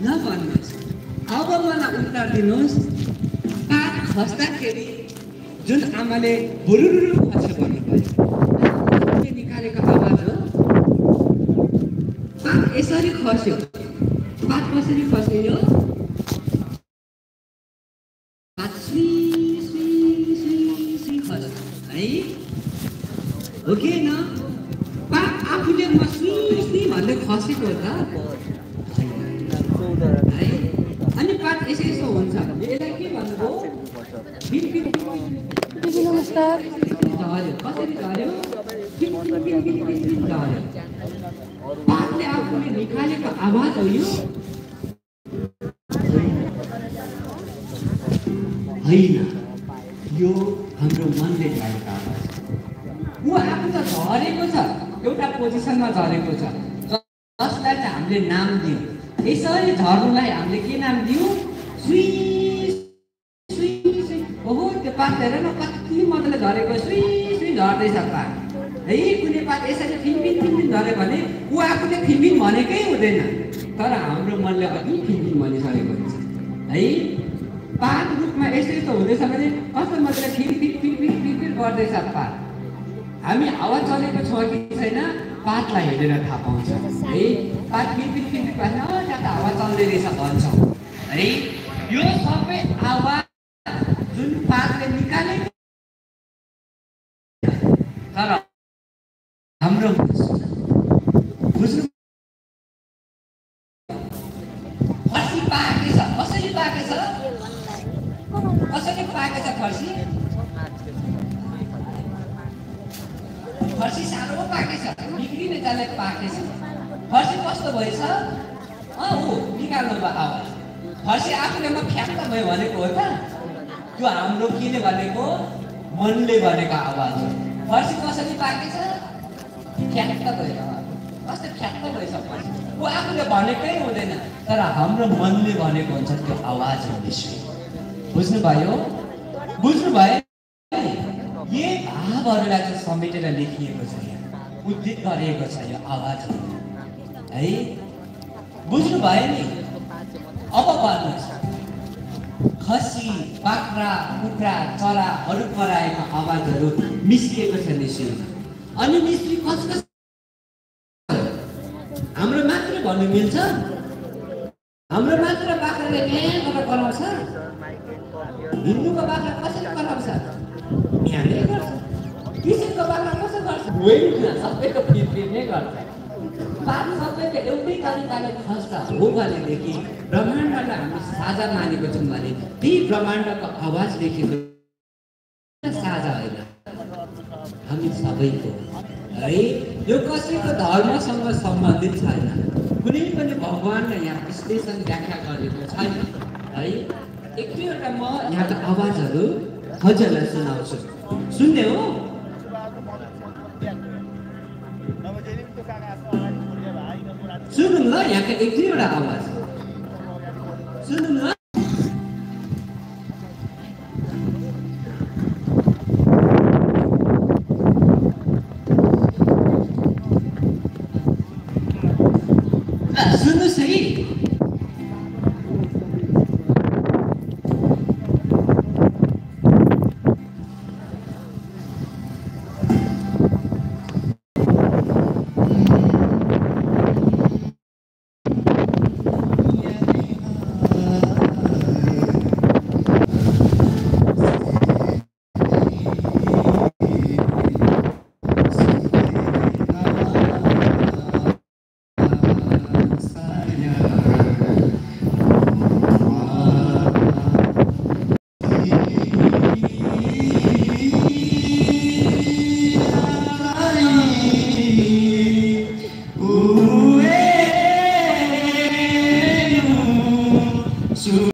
नभन्नुहोस्। अब मलाई उत्तर दिनुहोस्, पात खस्दाखेरि जुन आमाले बुरुरु खस्यो भन्नुभयो, निकालेको आवाज हो। पात यसरी खस्यो, पात कसरी खस्यो यो? पात सुई सुई सुई सुई खस्यो है, हो कि होइन? पात आफूले म सुई सुई भन्दै खसेको हो त है। अनि पात यसो यसो हुन्छ, यसलाई के भन्नुभयो? नमस्कार। झऱ्यो, कसरी झऱ्यो? झऱ्यो। पातले आफूले निकालेको आवाज हो यो होइन, यो हाम्रो मनले गाएको आवाज। ऊ आफू त झरेको छ, एउटा पोजिसनमा झरेको छ, जसलाई चाहिँ हामीले नाम दियौँ। यसरी झर्नुलाई हामीले के नाम दियौँ? सुई सुई सुई। ओहो, त्यो पात हेर न कति मजाले झरेको, सुई सुई झर्दैछ पात है। कुनै पात यसरी फिनफिन फिनफिन झऱ्यो भने ऊ आफूले फिनफिन भनेकै हुँदैन, तर हाम्रो मनले अघि फिनफिन भनिसकेको हुन्छ है। पात रूपमा यस्तो यस्तो हुँदैछ भने कस्तो मजाले फिनफिन फिनफिन फिनफिन गर्दैछ पात। हामी हावा चलेको छ कि छैन पातलाई हेरेर थाहा पाउँछ है। पात फिनफिन फिनफिन भएन, त्यहाँ त हावा चल्दै रहेछ भन्छौँ है। यो सबै आवाज जुन पातले निकालेको, तर हाम्रो बुझ्नु फर्सी पाकेछ, कसरी पाकेछ? कसरी पाकेछ फर्सी? फर्सी सानो पाकेछ, बिग्रिने जाले पाकेछ। फर्सी कस्तो भएछ? ऊ निकाल्नु भयो आवाज। फर्सी आफूले म फ्याक्क भयो भनेको हो त? त्यो हाम्रो केले भनेको? मनले भनेको आवाज हो। फर्सी कसरी पाकेछ? फ्याक्क भयो। कस्तो फ्याक्क भएछ फर्सी? ऊ आफूले भनेकै हुँदैन, तर हाम्रो मनले भनेको हुन्छ त्यो आवाज हो निश्चय। बुझ्नुभयो? बुझ्नुभयो? यही भावहरूलाई चाहिँ समेटेर लेखिएको छ, यहाँ उद्धृत गरिएको छ यो आवाजहरू है। बुझ्नुभयो नि? अब भन्नुहोस्, खसी, बाख्रा, कुखुरा, चराहरू कराएको आवाजहरू मिसिएको छ निश्चयमा। अनि मिश्री कसको? हाम्रो मात्र भन्नु मिल्छ? हाम्रो मात्र बाख्राले यहाँ गरेर कराउँछ? हिन्दूको बाख्रा कसरी कराउँछ? यहाँले गर्छ। कृष्णको बाख्रा कसो गर्छ? होइन, सबैको फिरफिर नै गर्छ। पात सबैको एउटै तरिकाले खस्छ हो भनेदेखि ब्रह्माण्डलाई हामी साझा मानेको छौँ भने ती ब्रह्माण्डको आवाज लेखेको साझा होइन, हामी सबैको है। यो कसैको धर्मसँग सम्बन्धित छैन, कुनै पनि भगवानले यहाँ विश्लेषण व्याख्या गरेको छैन है। एक दुईवटा म यहाँको आवाजहरू हजुरलाई सुनाउँछु, सुन्ने हो? सुनौँ ल, यहाँको एक दुईवटा आवाज सुनौँ ल। सुन्नुहोस् है,